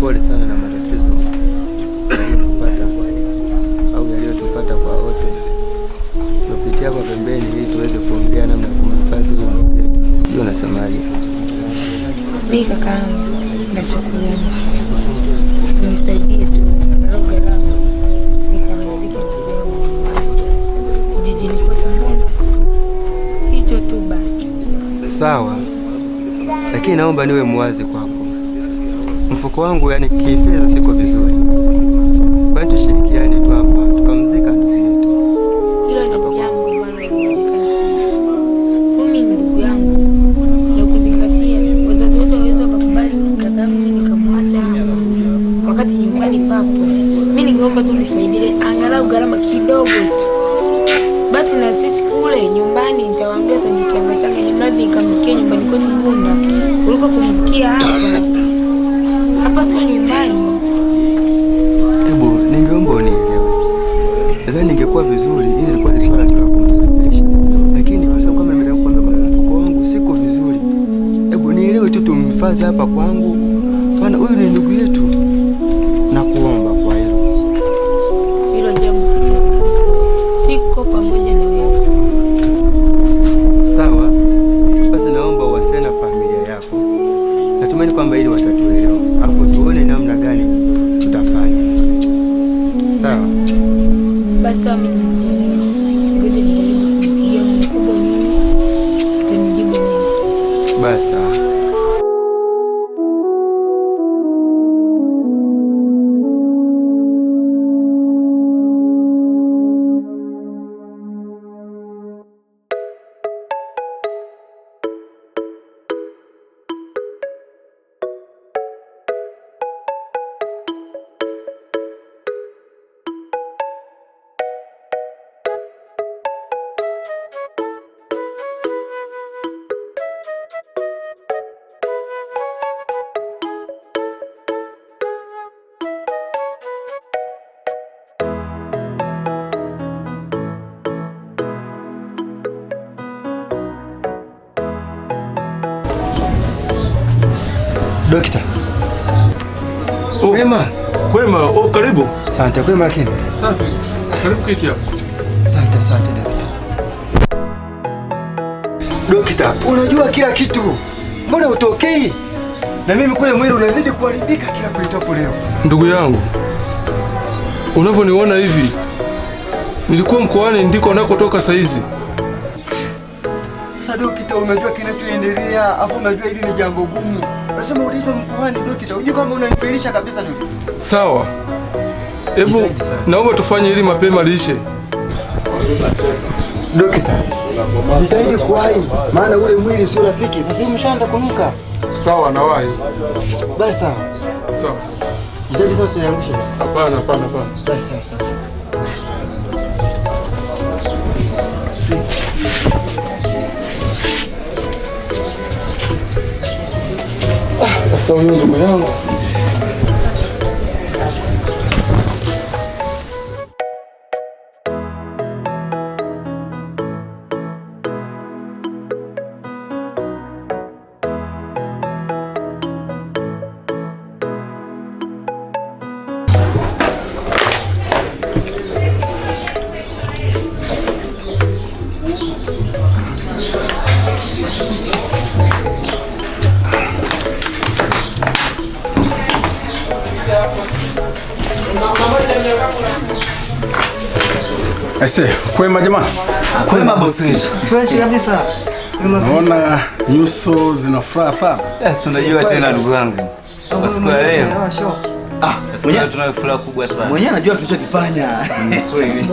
pole sana na matatizo yaliyotupata au yaliyotupata kwa wote. Tupitia hapa pembeni ili tuweze kuongea namna ya kumhifadhi huyu ndugu yetu. Hiyo unasemaje? Mimi kakaangu nachokuomba unisaidie tu angalau gharama nikamzike ndugu yangu nyumbani jijini kwetu Mbunda. Hicho tu basi. Sawa, lakini naomba niwe muwazi kwako. Mfuko wangu yani kifedha siko vizuri. Kwa hiyo tushirikiane tu hapa tukamzika ndugu yetu. Hilo ni jambo ambalo haliwezekani kabisa. Mimi ni ndugu yangu na kuzingatia wazazi wetu waweza kukubali kakaangu mimi nikamwacha hapa wakati nyumbani papo. Mimi ningeomba tu nisaidie angalau gharama kidogo tu. Basi na sisi kule nyumbani nitawaambia atajichanga ni mradi nikamzikia nyumbani kwetu Mbunda kuliko kumzikia hapa. Hapa sio nyumbani. Hebu ningeomba unielewe. Nadhani ningekuwa vizuri ili ilikuwa ni swala tu la kumsafirisha. Lakini kwa sababu kama nimekuambia kwa mfuko wangu siko vizuri. Hebu nielewe tu tumhifadhi hapa kwangu. Maana huyu ni ndugu yetu. Na kuomba kwa hilo. Hilo jambo siko pamoja na wewe. Sawa. Basi naomba uwasiliane na familia yako. Natumaini kwamba ili watatuelewa. Hapo tuone namna gani tutafanya. Sawa. Basi mimi nimeelewa. Ngoja nijaribu kupigia mkubwa nini. Atanijibu nini. Basi. Dokta. Kwema. Kwema, karibu. Asante, kwema lakini. Safi. Karibu kiti hapo. Asante dokta. Dokta, unajua kila kitu. Mbona utokei? Na mimi kule mwili unazidi kuharibika kila kuitopo leo. Ndugu yangu, unavyoniona hivi, nilikuwa mkoani ndiko nakotoka saa hizi. Sasa dokta, unajua kinachoendelea, afu unajua hili ni jambo gumu. Nasema uliitwa mkoani dokta, unajua kama unanifilisha kabisa dokta. Sawa. Hebu naomba tufanye hili mapema lishe. Dokta, jitahidi kuwahi, maana ule mwili sio rafiki. Sasa hivi mshaanza kunuka. Sawa, nawahi. Basi sawa. Sawa. Jitahidi sasa usiniangushe. Hapana. Basi sawa. Sasa huyo ndugu yangu. Aise, kwema jamani? Kwema bosi wetu. Fresh kabisa. Naona nyuso zina furaha sana. Sasa unajua tena ndugu yangu. Siku ya leo. Mwenyewe tuna furaha kubwa sana. Mwenyewe anajua tulichokifanya. Kweli.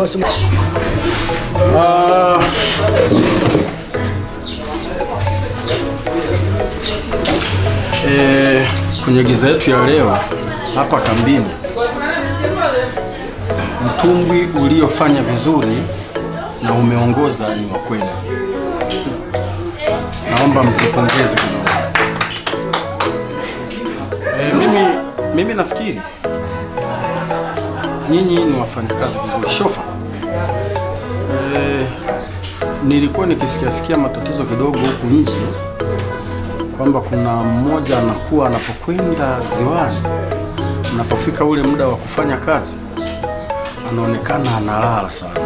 Kwenye giza yetu ya leo hapa kambini, mtumbwi uliofanya vizuri na umeongoza ni wa kweli. Naomba mtupongeze kidogo. Mimi nafikiri nyinyi ni wafanyakazi vizuri. Shofa, nilikuwa nikisikia matatizo kidogo huku nje kwamba kuna mmoja anakuwa anapokwenda ziwani unapofika ule muda wa kufanya kazi anaonekana analala sana,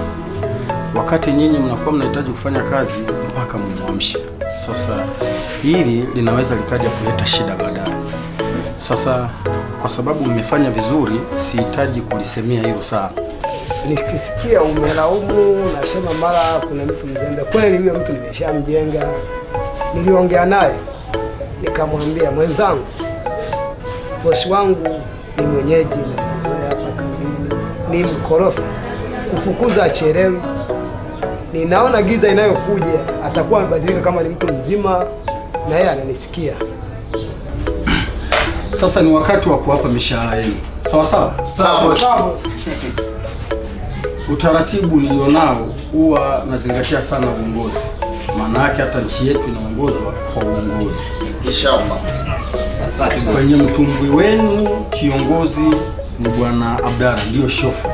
wakati nyinyi mnakuwa mnahitaji kufanya kazi mpaka mumwamshe. Sasa hili linaweza likaja kuleta shida baadaye. Sasa kwa sababu mmefanya vizuri, sihitaji kulisemea hilo sana. Nikisikia umelaumu nasema mara kuna mtu mzembe, kweli huyo mtu nimeshamjenga. Niliongea naye nikamwambia, mwenzangu, bosi wangu ni mwenyeji na hapa kambini, ni mkorofi, kufukuza achelewi. Ninaona giza inayokuja atakuwa amebadilika kama ni mtu mzima, na yeye ananisikia. Sasa ni wakati wa kuwapa mishahara yenu. Sawa sawa? Sawa boss. Utaratibu nilionao huwa nazingatia sana uongozi. Maana yake hata nchi yetu inaongozwa kwa uongozi. Inshallah. Sasa kwenye mtumbwi wenu kiongozi ni Bwana Abdalla, ndio shofu.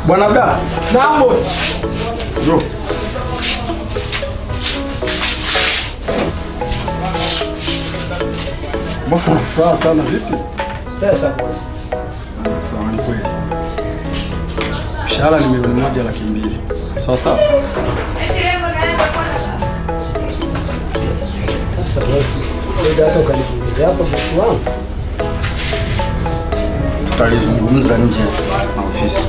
Bwana Abdalla. Naam boss. Bro. Mbona furaha sana vipi? Pesa boss. Sawa, ni kweli. Mshahara ni milioni 1,200,000. Sawa sawa? Sasa boss, ndio hata kanipunguzia hapo boss wangu. Tutalizungumza nje na ofisi.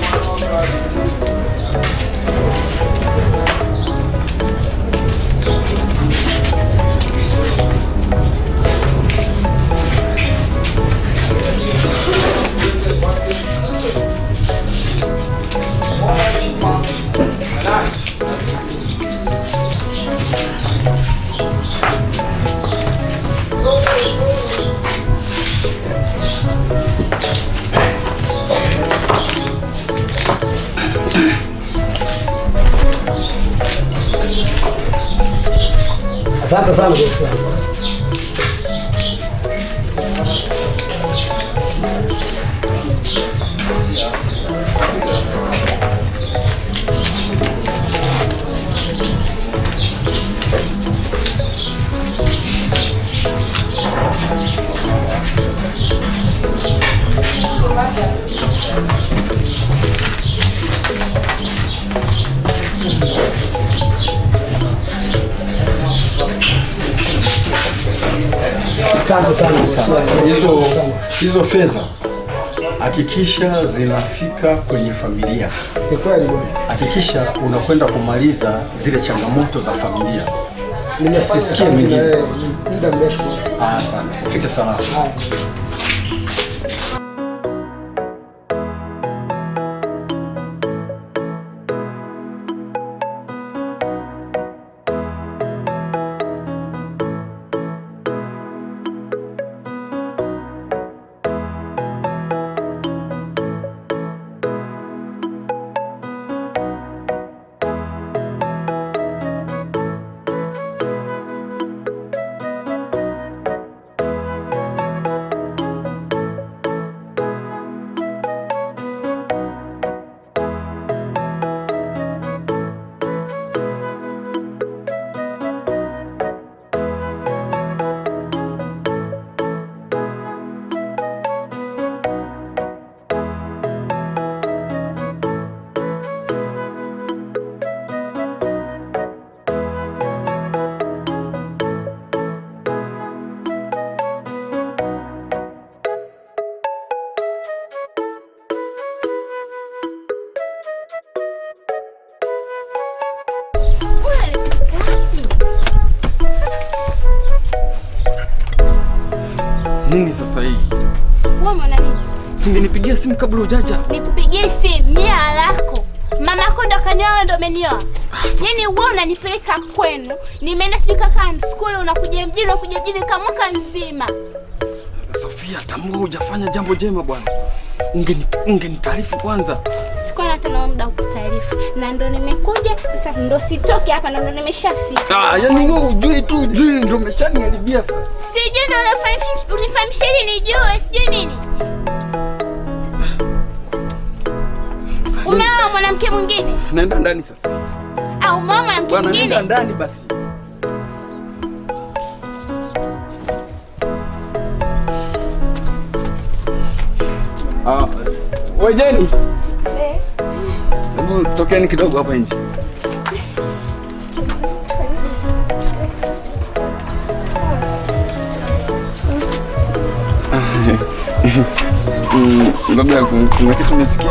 Asante sana boss wangu. Hizo fedha hakikisha zinafika kwenye familia. Ni kweli boss. Hakikisha unakwenda kumaliza zile changamoto za familia. Nimesikia muda mrefu boss. Sana. Ufike salama. Nini sasa hii? Wewe umeona nini? Si ungenipigia simu kabla hujaja? Nikupigie simu mia lako. Mama yako ndo kanioa ndo umenioa. Yaani wewe unanipeleka kwenu. Nimeenda sijui kaka mskule unakuja mjini kama mwaka mzima. Sofia, tambua hujafanya jambo jema bwana. Ungenitaarifu kwanza. Sikuwa hata na muda kukutaarifu. Na ndo nimekuja sasa, ndo sitoke hapa, ndo nimeshafika. Yaani wewe ujui ndo umeshaniharibia sasa. Sijui ndo unifahamisha ili nijue, sijui nini. Umeoa mwanamke mwingine? Naenda ndani sasa. Umeoa mwanamke mwingine? Naenda ndani basi. Wewe Jeni. Hebu tokeni kidogo hapa nje. Ngoja kuna kitu umesikia?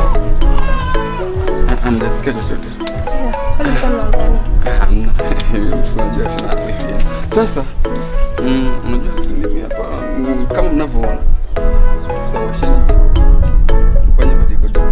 Amesikia chochote? Sasa unajua si mimi hapa kama mnavyoona. Sawa shani. Fanya madiko diko.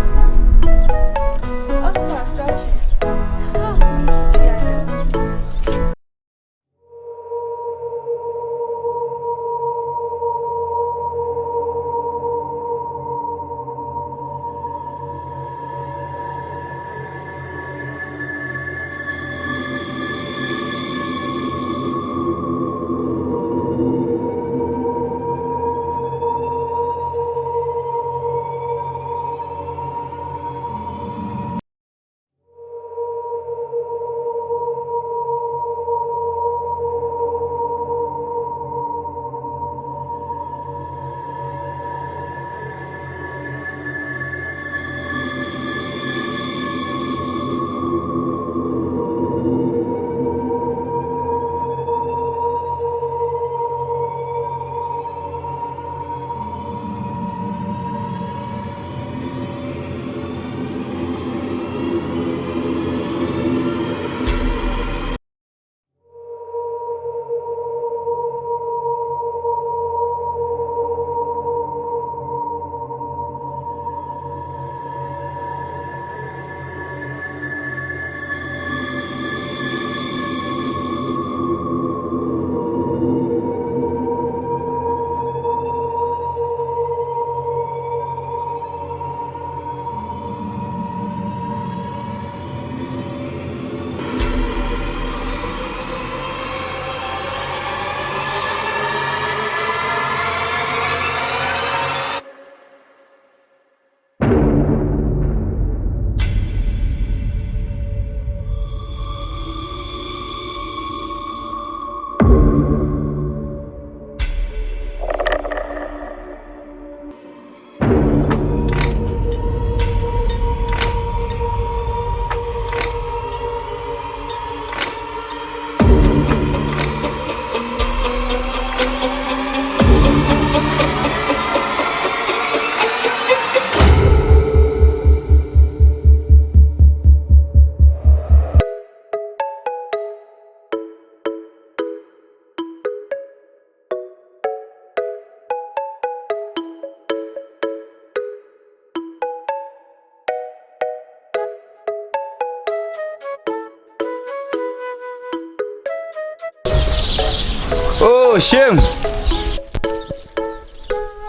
Oh, Shem.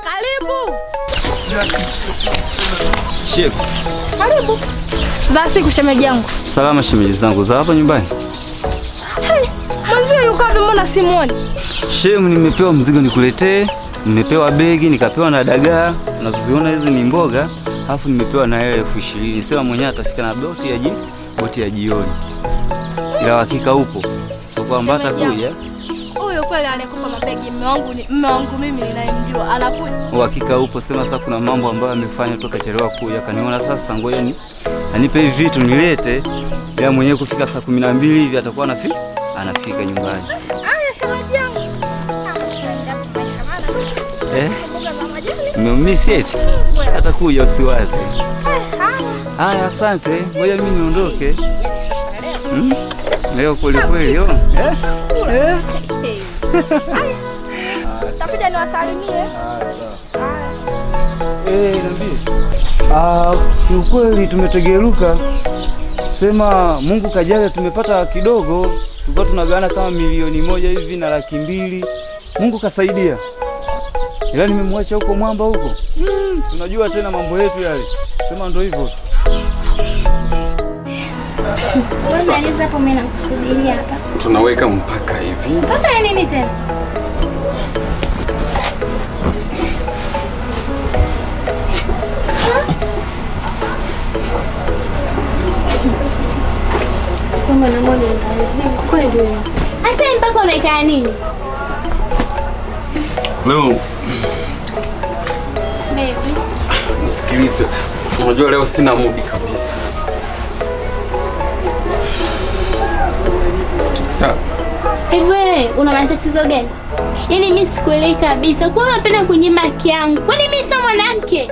Karibu. Shem. Karibu. Za siku shemeji yangu. Salama shemeji zangu, za hapa nyumbani? Hey, mwanzo yuko wapi mbona simuoni? Shem, nimepewa mzigo nikuletee. Nimepewa begi, nikapewa na dagaa. Unazoziona hizi ni mboga. Alafu nimepewa na 20,000. Sema mwenyewe atafika na boti ya jioni. Ila hakika upo. Sio kwamba atakuja. Huyo kweli anayekupa mabegi mume wangu mimi ninayemjua anakuja. Hakika upo. Sema sasa kuna mambo ambayo amefanya toka chelewa kuja. Kaniona sasa ngoja anipe hivi vitu nilete. Yeye mwenyewe kufika saa 12 hivi atakuwa anafika nyumbani. Aya shemeji yangu. Mmemisi eti? Atakuja usiwaze. Haya asante. Ngoja mimi niondoke. Leo kweli yo. Takuja niwasalimie. Niambie. Kiukweli tumetegeruka. Sema Mungu kajalia tumepata kidogo. Tulikuwa tunagawana kama 1,000,000 hivi na 200,000. Mungu kasaidia. Ila nimemwacha huko mwamba huko. Unajua tena mambo yetu yale. Sema ndio hivyo. Sasa aliza hapo mimi nakusubiria hapa. Tunaweka mpaka hivi. Mpaka ya nini tena? Kama na mwana ngazi kweli wewe. Asa mpaka unaweka nini? Leo Baby. nisikilize. Unajua leo sina mudi kabisa. Sawa. Hivi una matatizo gani? Yaani mimi sikuelewi kabisa. Kwa nini unapenda kunyima haki yangu? Kwani mimi sio mwanamke?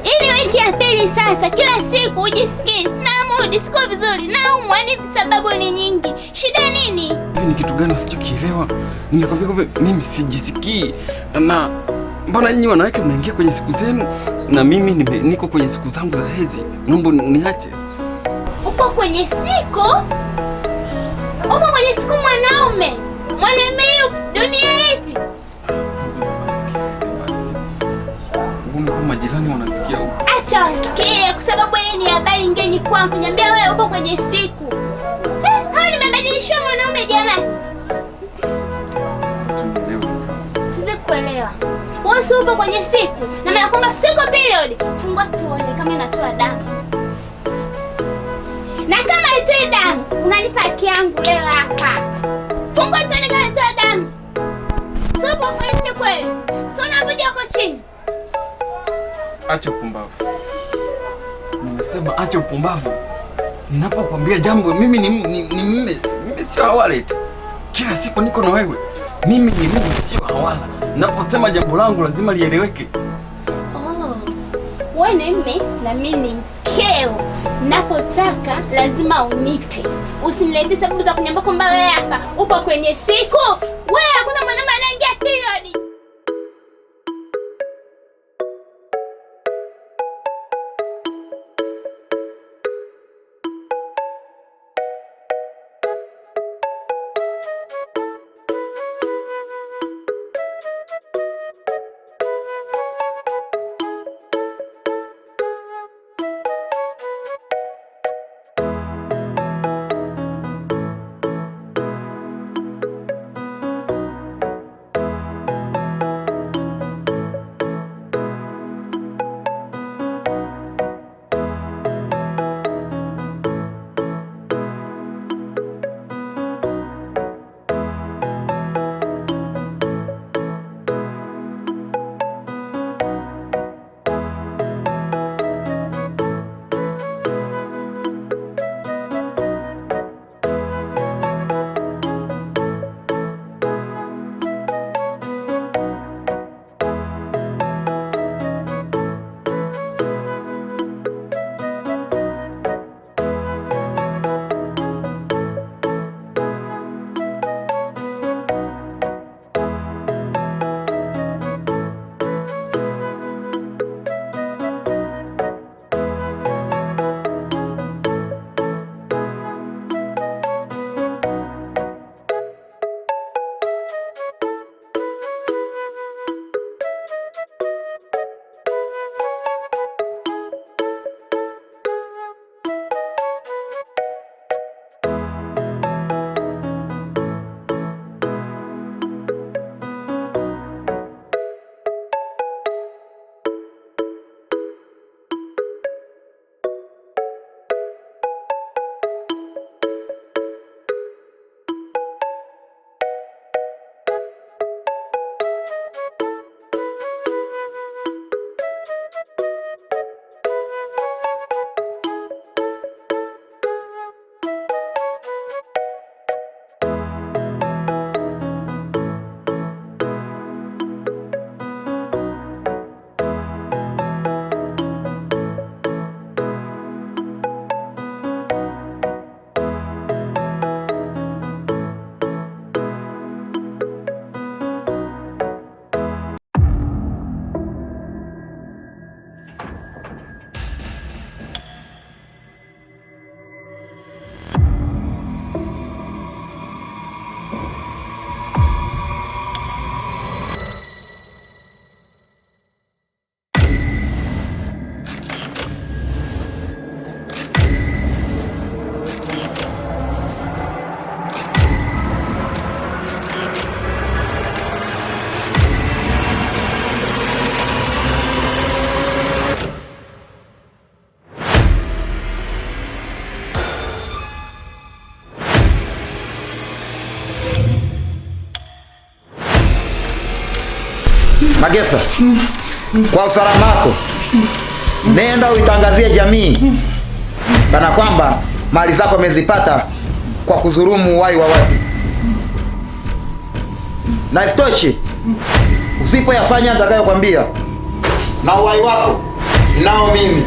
Ili wiki ya pili sasa kila siku ujisikii sina mudi, siko vizuri, naumwa, ni sababu ni nyingi. Shida nini? Hivi ni kitu gani usichokielewa? Nimekwambia kwamba mimi sijisikii. Na mbona nyinyi wanawake mnaingia kwenye siku zenu na mimi niko kwenye siku zangu za hedhi? Naomba niache. Upo kwenye siku? Upo kwenye siku mwanaume? Mwanaume dunia ipi? Majirani wanasikia huko. Acha wasikie kwa sababu hii ni habari ngeni kwangu. Niambia wewe upo kwenye siku. Hao nimebadilishwa mwanaume jamani. Sisi kuelewa. Wewe upo kwenye siku. Na maana kwamba siku period. Fungua tuone kama inatoa damu. Na kama haitoi damu, unanipa haki yangu leo hapa. Fungua tuone kama inatoa damu. Sio upo kwenye siku wewe. Sio unavuja uko chini. Acha upumbavu. Nimesema acha upumbavu. Ninapokuambia jambo mimi mimi sio hawala tu. Kila siku niko na wewe. Mimi sio hawala. Ninaposema jambo langu lazima lieleweke. Wewe ni mimi na mimi ni mkeo. Ninapotaka lazima unipe. Usiniletee sababu za kuniambia kwamba wewe hapa upo kwenye siku. Wewe hakuna mwanaume anaingia period. Magesa. Kwa usalama wako, nenda uitangazie jamii kana kwamba mali zako umezipata kwa kudhulumu uhai wa watu. Na isitoshe, usipoyafanya nitakayokwambia, na uhai wako nao mimi.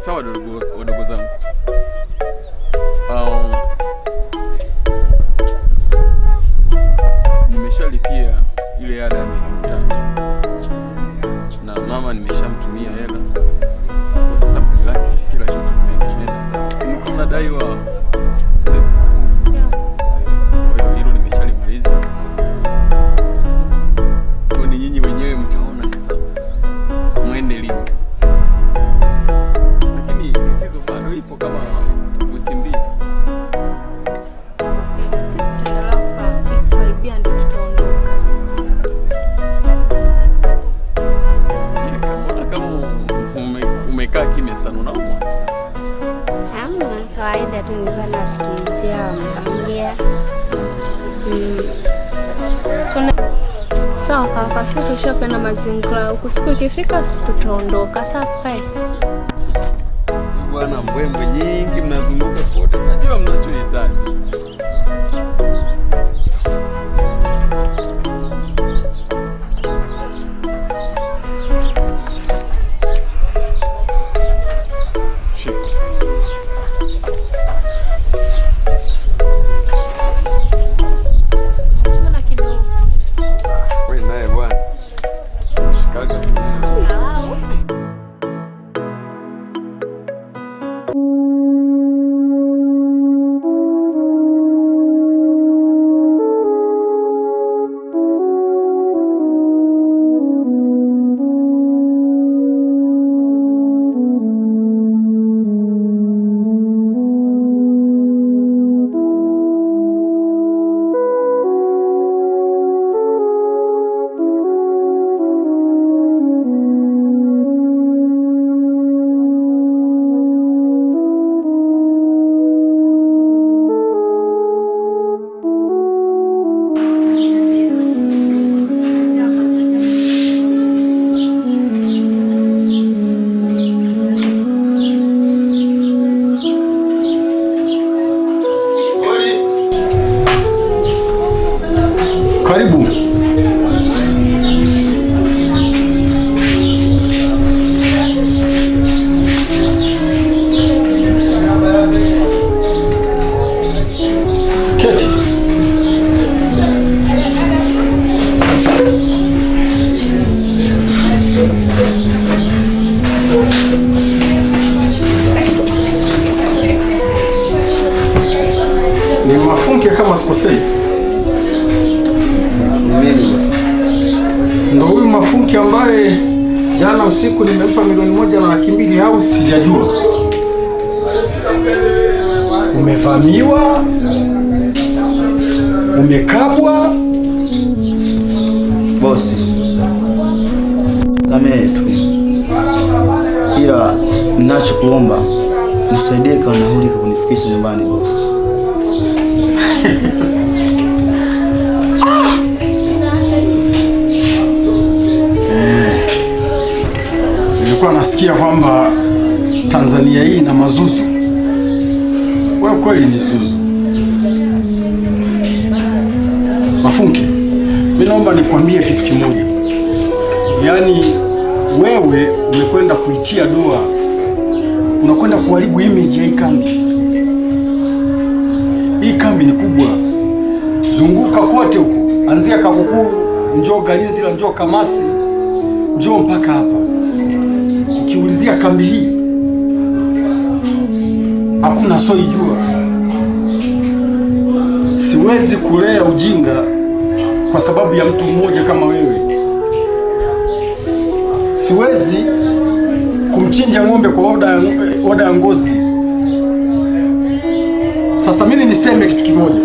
Sawa wadogo zangu. Nimeshalipia ile ada ya miezi 3. Na mama nimeshamtumia hela. Kwa sasa mlaki si kila kitu kinaenda sawa. Si mko mnadaiwa. Hilo nimeshalimaliza. Kwa ni nyinyi wenyewe mtaona sasa. Muende lini. Ipo kama wiki mbili. Sisi tutaendelea kukaribia ndio tutaondoka. Mbona kama umekaa kimya sana unaumwa? Hamna, kawaida tu nilikuwa nasikilizia wanaongea. Sawa kaka, sisi tushapenda mazingira huko. Siku ikifika sisi tutaondoka. Sawa pai. Bwana mbwembwe nyingi mnazunguka kote. Najua mnachohitaji. Mbona kidogo? Wewe naye bwana. Shikaga. Karibu. Keti. Ni Mafunke kama sikosei. Ndio huyu Mafunke ambaye jana usiku nimempa 1,200,000 au sijajua. Umevamiwa, umekabwa. Bosi, samehe tu, ila ninachokuomba nisaidie kwa nauli kunifikisha nyumbani bosi. Nilikuwa nasikia kwamba Tanzania hii ina mazuzu. Wewe kweli ni zuzu. Mafunke, mimi naomba nikwambie kitu kimoja. Yaani wewe umekwenda kuitia doa, unakwenda kuharibu image ya hii kambi. Hii kambi ni kubwa. Zunguka kote huko, anzia Kakukuru, njoo Galinzila, njoo Kamasi, njoo mpaka hapa. Ukiulizia kambi hii hakuna soijua. Siwezi kulea ujinga kwa sababu ya mtu mmoja kama wewe. Siwezi kumtia kuchinja ng'ombe kwa oda ya ngozi. Sasa mimi niseme kitu kimoja,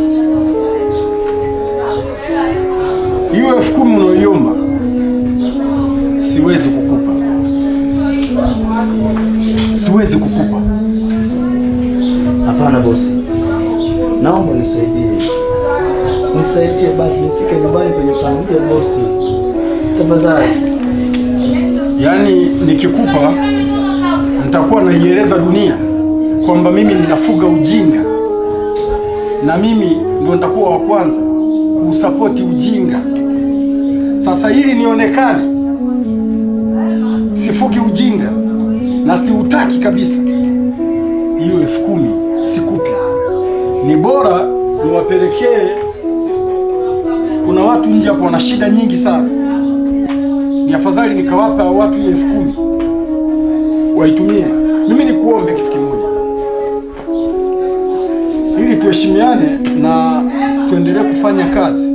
hiyo 10,000 unayoiomba siwezi kukupa, siwezi kukupa. Hapana bosi, naomba nisaidie basi nifike nyumbani kwenye familia bosi, tafadhali. Yaani nikikupa nitakuwa naieleza dunia kwamba mimi ninafuga ujinga, na mimi ndio nitakuwa wa kwanza kusapoti ujinga. Sasa ili nionekane sifugi ujinga na siutaki kabisa, hiyo 10,000 sikupi. Ni bora niwapelekee, kuna watu nje hapo wana shida nyingi sana. Ni afadhali nikawapa watu hiyo 10,000 waitumie. Mimi nikuombe kitu kimoja, ili tuheshimiane na tuendelee kufanya kazi,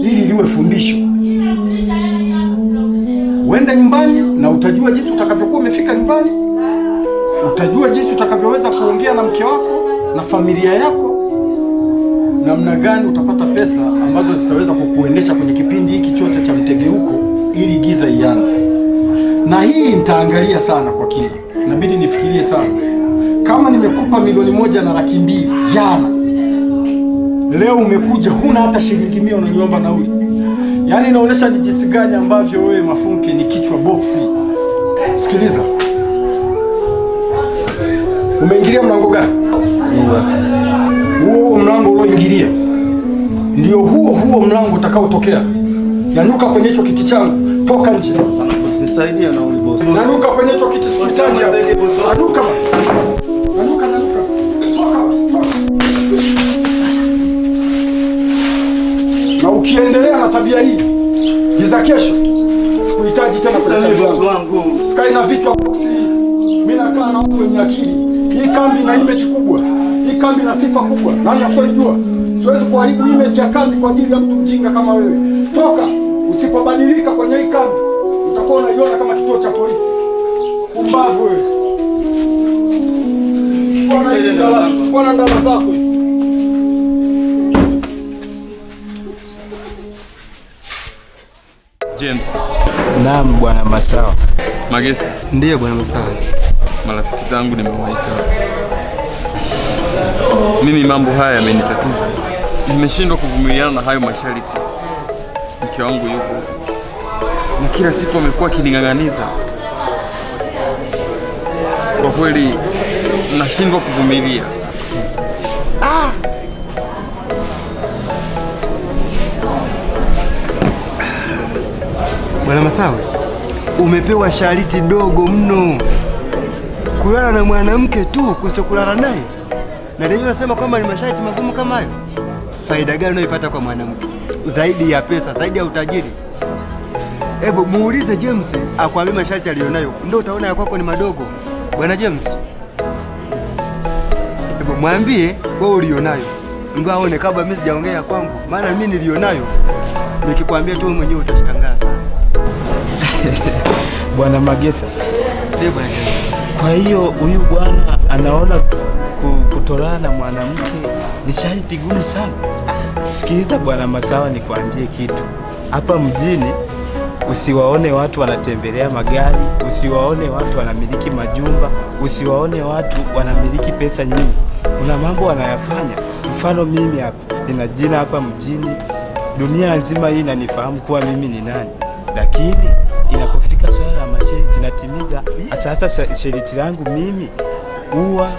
ili liwe fundisho. Uende nyumbani na utajua jinsi utakavyokuwa umefika nyumbani, utajua jinsi utakavyoweza kuongea na mke wako na familia yako, namna gani utapata pesa ambazo zitaweza kukuendesha kwenye kipindi hiki chote cha mtegeuko, ili giza ianze. Na hii nitaangalia sana kwa kina, inabidi nifikirie sana. Kama nimekupa 1,200,000 jana, leo umekuja huna hata shilingi 100 unaniomba nauli, yaani inaonyesha ni jinsi gani ambavyo wewe Mafunke ni kichwa boksi. Sikiliza, umeingilia mlango gani? Huo mlango ulioingilia ndio huo mlango utakaotokea. Nanuka kwenye hicho kiti changu, toka nje. Usisaidia na uli boss. Nanuka kwenye hicho kiti sikutaki. Nanuka. Toka. Na ukiendelea na tabia hii, giza kesho sikuhitaji tena kwa boss wangu. Sikai na vichwa boksi. Mimi nakaa na watu wenye akili. Hii kambi ina image kubwa. Hii kambi ina sifa kubwa. Nani asiyejua? Siwezi kuharibu image ya kambi kwa ajili ya mtu mjinga kama wewe. Toka. Usipobadilika kwenye hii kambi, utakuwa unaiona kama kituo cha polisi. Pumbavu wewe. Chukua na ndala zako. James. Naam bwana Masawa. Magesa. Ndiyo bwana Masawa. Marafiki zangu nimewaita. Mimi mambo haya yamenitatiza. Nimeshindwa kuvumiliana na hayo masharti. Mke wangu yuko na kila siku amekuwa akining'ang'aniza. Kwa kweli nashindwa kuvumilia. Bwana Masawe, umepewa sharti dogo mno, kulala na mwanamke tu, kusokulala naye. Na leo unasema kwamba ni masharti magumu kama hayo. Faida gani unaipata kwa mwanamke zaidi ya pesa, zaidi ya utajiri? Hebu muulize James akwambie masharti alionayo, ndio utaona ya kwako ni madogo. Bwana James, hebu mwambie wewe ulionayo, ndio aone kabla mimi sijaongea kwangu, maana mimi nilionayo nikikwambia tu mwenyewe utashangaa sana. Bwana Magesa. Ndio bwana James. Kwa hiyo huyu bwana anaona kutolana na mwanamke ni sharti gumu sana. Sikiliza bwana Masawa, nikwambie kitu. Hapa mjini usiwaone watu wanatembelea magari, usiwaone watu wanamiliki majumba, usiwaone watu wanamiliki pesa nyingi. Kuna mambo wanayafanya. Mfano mimi hapa nina jina hapa mjini, dunia nzima hii inanifahamu kuwa mimi ni nani. Lakini inapofika swala la masharti natimiza. Sasa sharti langu mimi huwa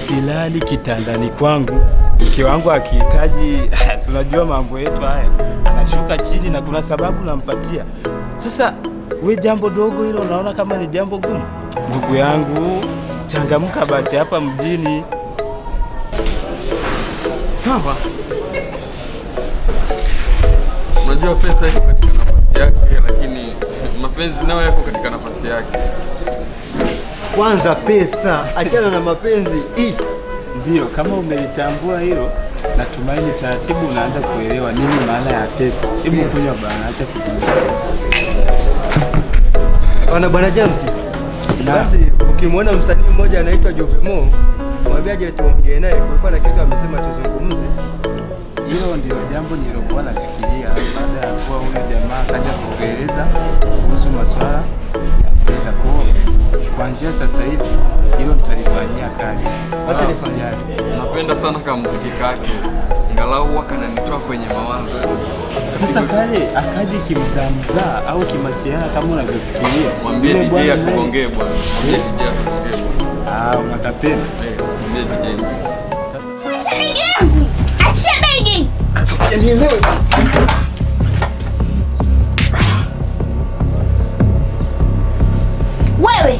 silali kitandani kwangu. Mke wangu akihitaji, unajua mambo yetu haya, anashuka chini na kuna sababu nampatia. Sasa we jambo dogo hilo unaona kama ni jambo gumu? Ndugu yangu, changamka basi hapa mjini. Sawa. Unajua pesa iko katika nafasi yake, lakini mapenzi nayo yako katika nafasi yake. Kwanza pesa, achana na mapenzi. Ndio, kama umelitambua hilo, natumaini taratibu unaanza kuelewa nini maana ya pesa. Hebu kunywa bana, acha kunywa. Bwana James, Basi ukimwona msanii mmoja anaitwa Jovemo, mwambie aje tuongee naye, kulikuwa na kitu amesema tuzungumze. Hilo ndio jambo nilokuwa nafikiria baada ya kuwa huyo jamaa kaja kueleza kuhusu masuala ya fedha. Kuanzia sasa hivi hilo nitalifanyia kazi. Basi nifanyane. Napenda sana kama muziki kake. Angalau huwa kananitoa kwenye mawazo. Sasa kale akaje kimzamzaa au kimasiana kama unavyofikiria. Mwambie DJ atuongee bwana. Mwambie DJ atuongee bwana. Unatapenda? Yes, mwambie DJ. Acha begi yangu. Acha begi. Nielewe basi. Wewe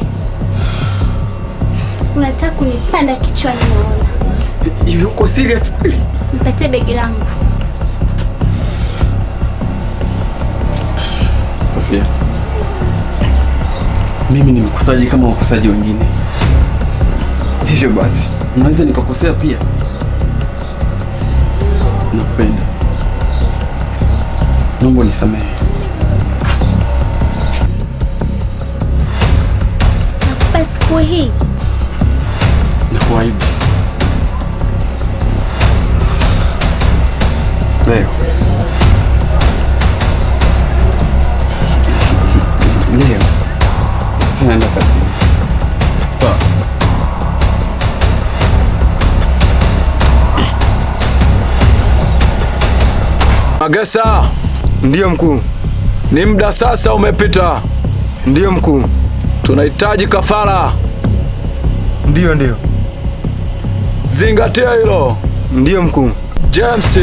unataka kunipanda kichwani naona. Hivi uko serious kweli? Nipatie begi langu. Sofia, mimi ni mkosaji kama wakosaji wengine, hivyo basi naweza nikakosea pia. Nakupenda, naomba nisamehe. Nakupa siku hii. Nakuahidi leo sinaenda kazini. Sawa. Magesa. Ndiyo mkuu. Ni muda sasa umepita. Ndiyo mkuu. Tunahitaji kafara. Ndiyo. Zingatia hilo. Ndiyo mkuu. James.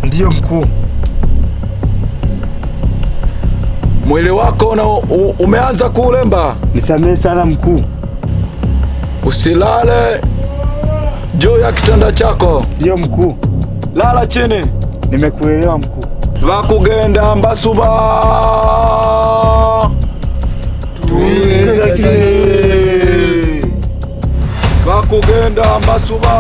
Ndiyo mkuu. Mwili wako umeanza kuulemba. Nisamehe sana mkuu. Usilale juu ya kitanda chako. Ndiyo mkuu. Lala chini. Nimekuelewa mkuu. Bakugenda mbasuba. Bakugenda mbasuba.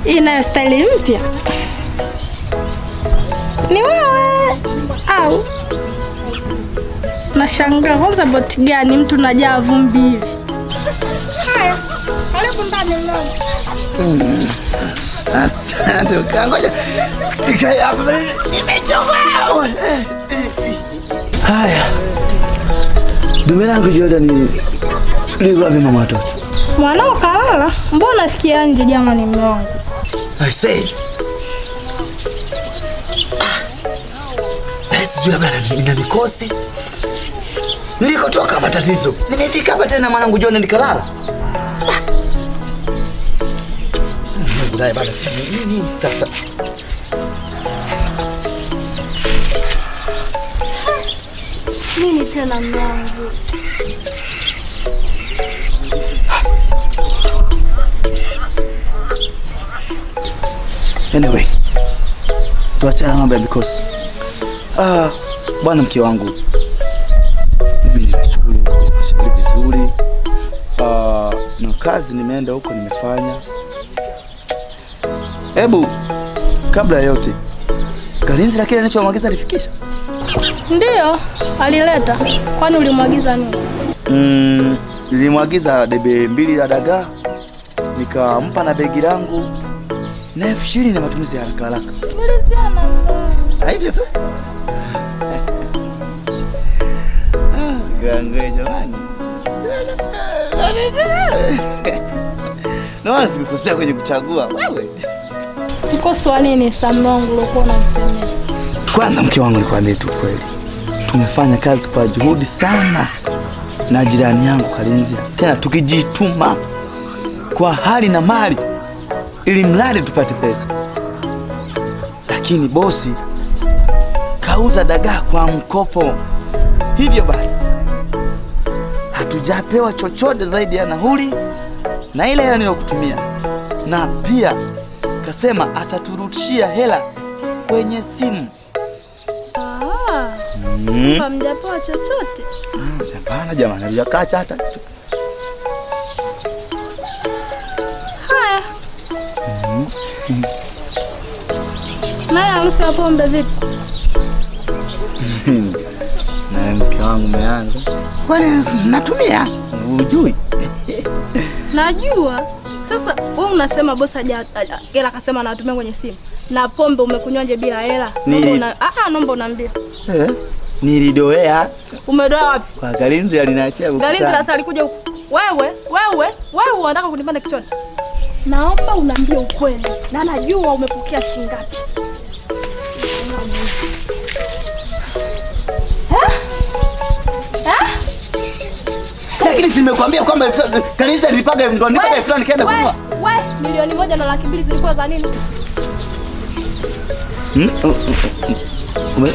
Ina style mpya. Ni wewe au? Nashangaa kwanza boti gani mtu najaa vumbi hivi. Haya, karibu ndani mlango. Asante ngoja. Nikaya hapa nimechoka. Haya. Dume langu Jordan ni wapi mama watoto? Mwanao kalala? Mbona sikia nje jamani mume wangu? I say. Basi yule bwana nina mikosi. Nilikotoka matatizo. Nimefika hapa tena mwanangu John nikalala. Ndai bado si nini sasa. Nini tena mume wangu? Anyway, tuachane mambo ya mikosi. Bwana mke wangu, mimi ninashukuru kwa vizuri. Na kazi nimeenda huko nimefanya. Hebu kabla ya yote, Kalinzi la kile anachomwagiza alifikisha? Ndiyo, alileta. Kwani ulimwagiza nini? Nilimwagiza debe 2 la dagaa, nikampa na begi langu na 20 na matumizi ya haraka haraka. Tuliziana. Hivyo tu. Gange jamani. Naona sikukosea kwenye kuchagua wewe. Uko swali ni Samrongo ulikuwa unamsemea. Kwanza mke wangu nikwambie tu kweli. Tumefanya kazi kwa juhudi sana na jirani yangu Kalinzi. Tena tukijituma kwa hali na mali ili mradi tupate pesa. Lakini bosi kauza dagaa kwa mkopo. Hivyo basi hatujapewa chochote zaidi ya nauli na ile hela niliyokutumia. Na pia kasema ataturudishia hela kwenye simu. Hamjapewa chochote? Hapana jamani, hajakata hata. Haya. Na harusi ya pombe vipi? Na mke wangu umeanza. Kwani natumia? Hujui? Najua. Sasa wewe unasema bosi hela akasema anatumia kwenye simu. Na pombe umekunywaje bila hela? Naomba unaambia. Nilidoea. Umedoea wapi? Kwa Kalinzi aliniachia ukutani. Kalinzi sasa alikuja huko. Wewe unataka kunipanda kichwani? Naomba unaambia ukweli. Na najua umepokea shilingi ngapi. Lakini simekwambia kwamba Kalinzi alipanga ndo nipaka fulani kaenda kununua. Wewe milioni 1.2 zilikuwa za nini?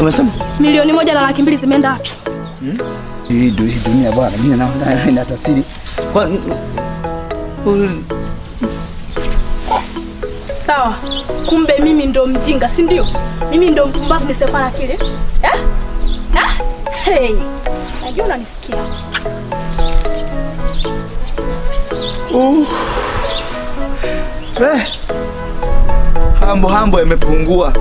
Umesema? Milioni 1.2 zimeenda wapi? Hii dunia bwana, mimi naona tasiri. Kwa sawa. Kumbe mimi ndo mjinga, si ndio? Mimi ndo mpumbavu nisifanya kile. Hey. Najua unanisikia. Hambo yamepungua.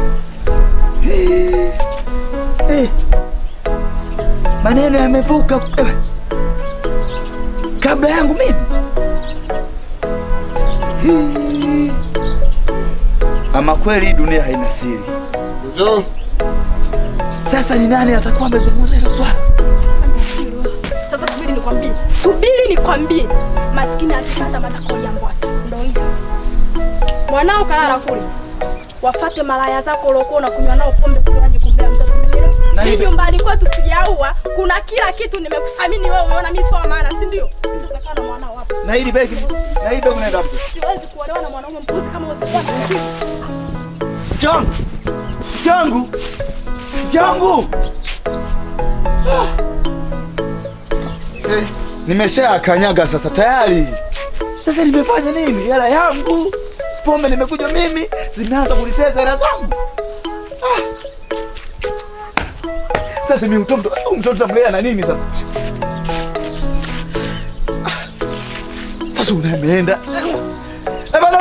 Maneno yamevuka kabla yangu mimi. Ama kweli dunia haina siri. Sasa ni nani atakuwa amezungumza hilo swala? Sasa subiri nikwambie. Maskini akipata matakoli yangu wapi? Ndio hii sasa. Mwanao kalala kule. Wafate malaya zako uliokuwa unakunywa nao pombe kuaje kumbea mtoto mwenyewe. Mimi nyumbani kwetu sijaua, kuna kila kitu nimekusamini wewe, unaona mimi sio maana, si ndio? Sasa kana mwanao hapo. Na hili begi unaenda wapi? Siwezi kuolewa na mwanaume mpuzi kama wewe sasa. Jangu. Nimesha kanyaga sasa tayari. Sasa nimefanya nini? Hela yangu. Pombe nimekuja mimi, zimeanza kuniteza hela zangu. Sasa mimi mtoto mlea na nini sasa? Sasa unaenda. Bana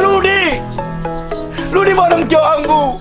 rudi bwana mke wangu.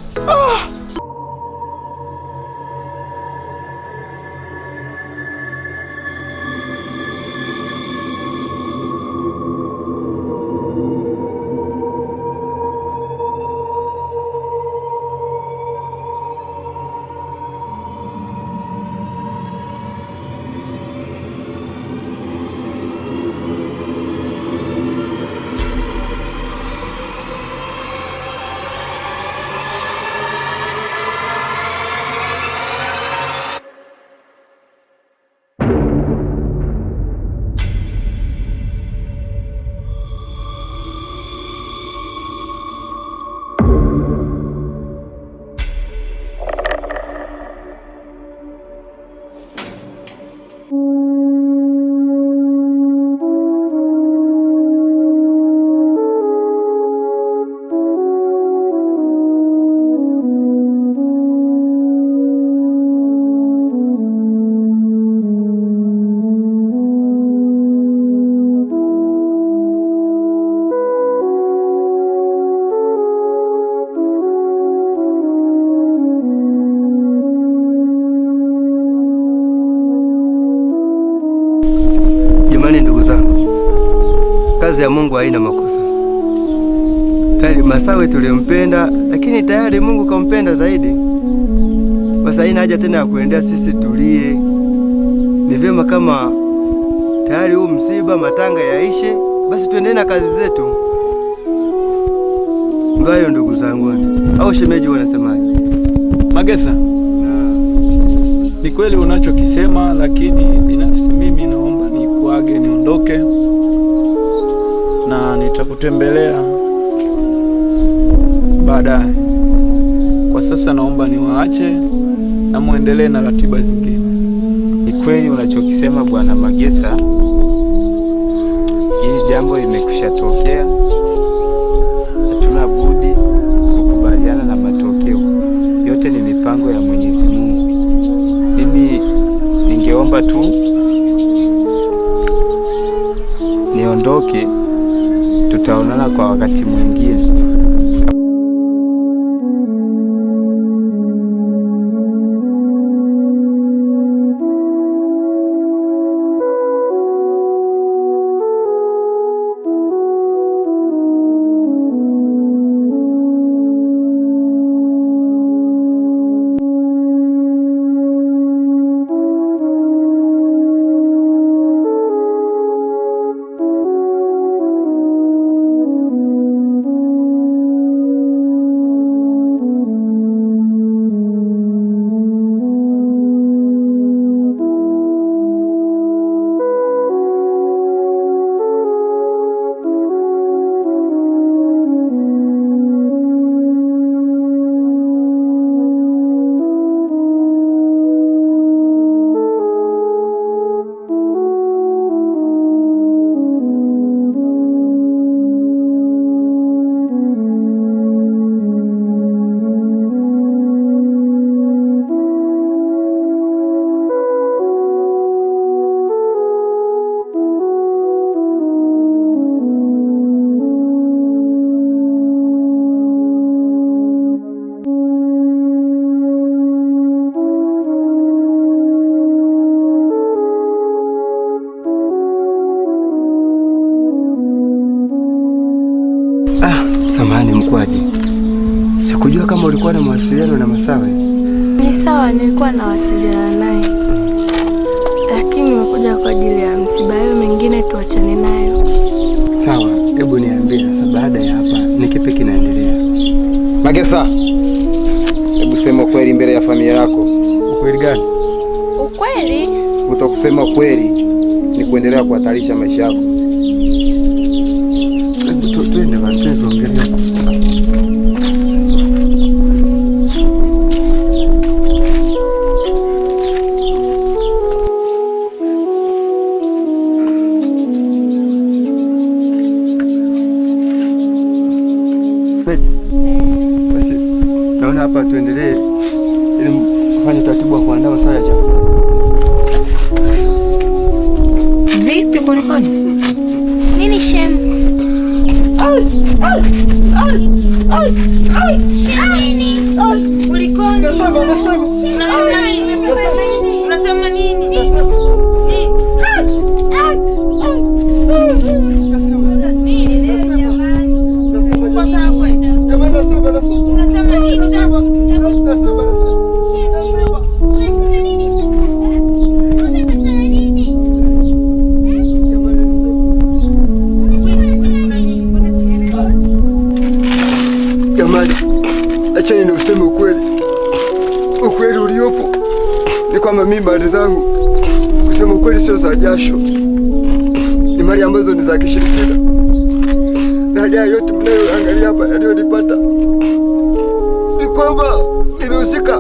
Jamani ndugu zangu, kazi ya Mungu haina makosa. Tayari Masawe tulimpenda, lakini tayari Mungu kampenda zaidi. Sasa haina haja tena ya kuendea sisi tulie. Ni vyema kama tayari huu msiba matanga yaishe, basi tuendelee na kazi zetu. Ngayo ndugu zangu, au shemeji wanasemaje? Magesa, ni kweli unachokisema, lakini binafsi mimi naomba nikuage niondoke, na nitakutembelea baadaye. Kwa sasa naomba niwaache na muendelee na ratiba zingine. Ni kweli unachokisema Bwana Magesa, hili jambo limekushatokea, hatuna budi kukubaliana na matokeo. Yote ni mipango ya Mwenyezi Mungu. Mimi ningeomba tu niondoke, tutaonana kwa wakati mwingine. Samahani mkwaji, sikujua kama ulikuwa na mawasiliano na Masawe. Ni sawa, nilikuwa nawasiliana naye, lakini nimekuja kwa ajili ya msiba. Hayo mengine tuachane nayo. Sawa, hebu niambie sasa, baada ya hapa ni kipi kinaendelea? Magesa, hebu sema ukweli mbele ya familia yako. Ukweli gani? Ukweli? Utakusema ukweli ni kuendelea kuhatarisha maisha yako. Twende basi tuongelee. Basi naona hapa tuendelee ili mfanye taratibu wa kuandaa masuala ya chakula. Vipi kulikoni? Nini shem? Kulikoni? Unasema nini? Jamani, acheni na useme ukweli. Ukweli uliopo ni kwamba mimi mali zangu, kusema ukweli, sio za jasho, ni mali ambazo ni za kishirikina. Na haya yote mnayoangalia hapa yaliyonipata ni kwamba nimehusika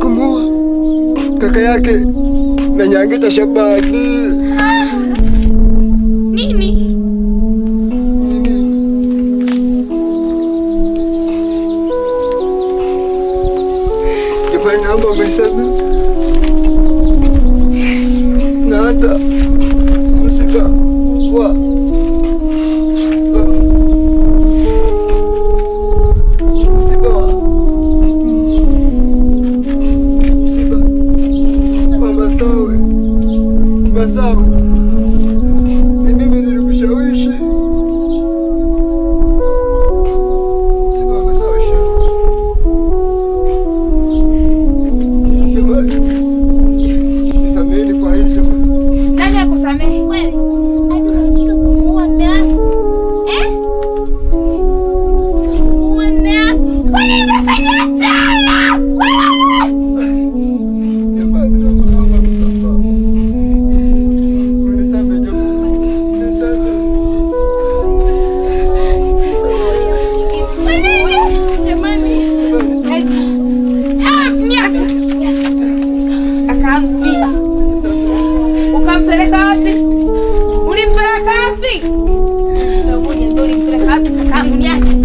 kumuua kaka yake na Nyangeta Shabani. Nini? Naomba unisamehe, na hata msiba wa Masawe, ni mimi nilikushawishi. Msiba wa Masawe Wewe uniambie ulimpeleka wapi kakaangu niache.